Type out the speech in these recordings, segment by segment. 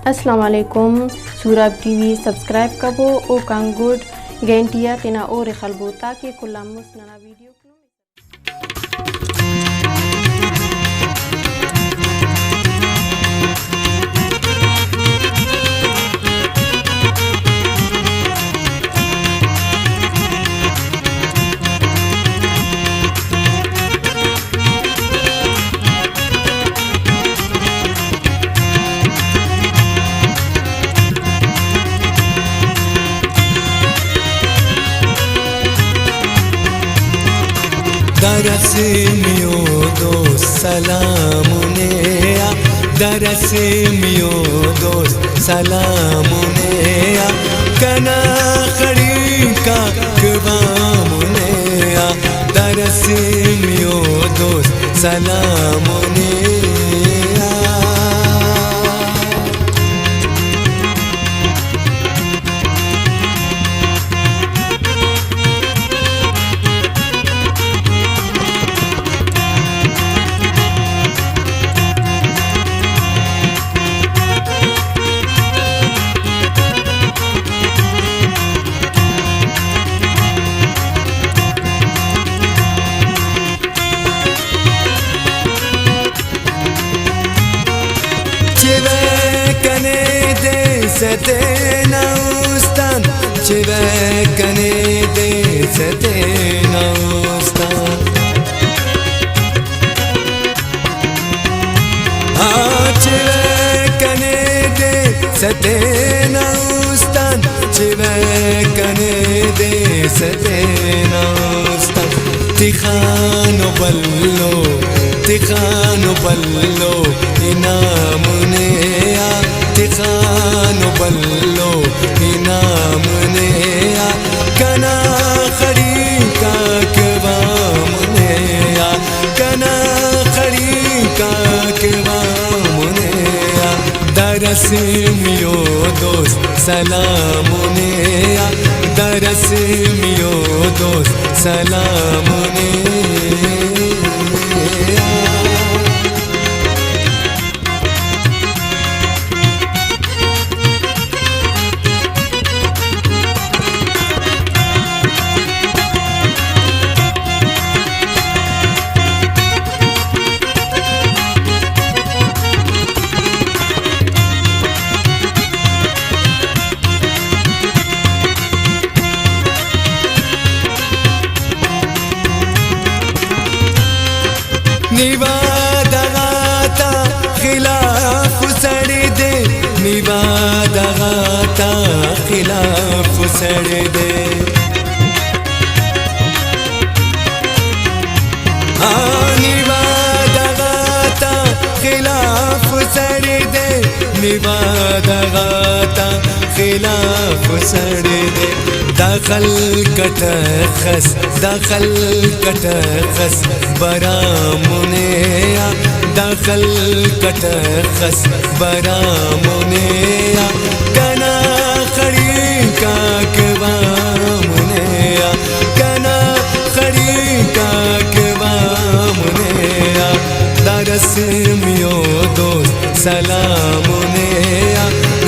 अस्सलाम वालेकुम सूरब TV subscribe कबो ओ कांगुड गेंटिया तना और खलबो ताकि कुल्लामुस नना video Darasimiyo dost salamuneya, darasimiyo dost salamuneya, kana khari ka kvamuneya, darasimiyo dost salamuneya. Setena ustan, çivekane de setena ustan. Çivekane de setena ustan, çivekane de setena ustan. Tikhano ballo inamune ya. Tikhano ballo inamune ya, kana khari ka kvaamune ya, kana khari ka kvaamune ya. Darasimiyo dost salamune ya, darasimiyo dost salamune ya. निवादगाता खिलाफ सड़ दे, निवादगाता खिलाफ सड़ दे, निवादगाता खिलाफ सड़ दे, निवादगाता खिलाफ सड़ दे. दाखल कटखस बरामुने या, दाखल कटखस बरामुने या, कना खड़ी का कवामुने या, कना खड़ी का कवामुने या. darasimiyo dost salamune ya,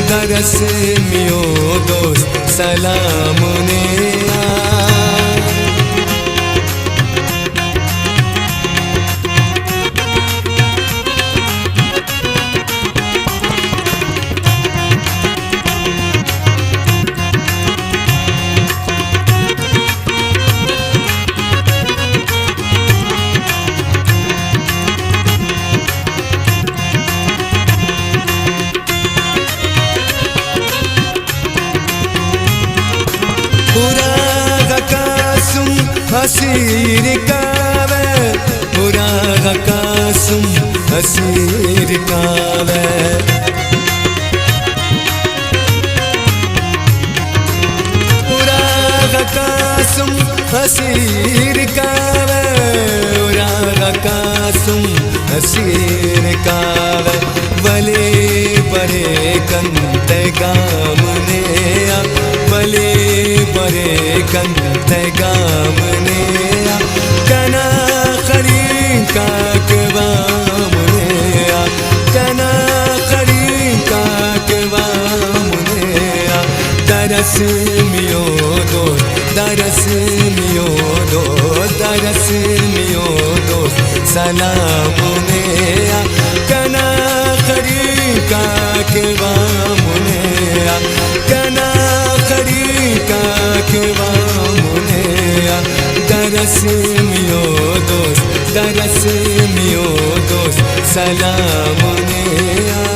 darasimiyo dost salamune ya. हसीर कावे पूरा कासुम हसीर कावे पूरा कासुम हसीर कावे पूरा कासुम हसीर कावे भले बरे कंते गामने भले बरे कंते गामने कना खरी का कवामने कना खरी का miyo dost, daras miyo dost, daras miyo dost, salamunea kana kharika ke vamunea, kana kharika ke vamunea, daras miyo dost, daras miyo dost, salamunea.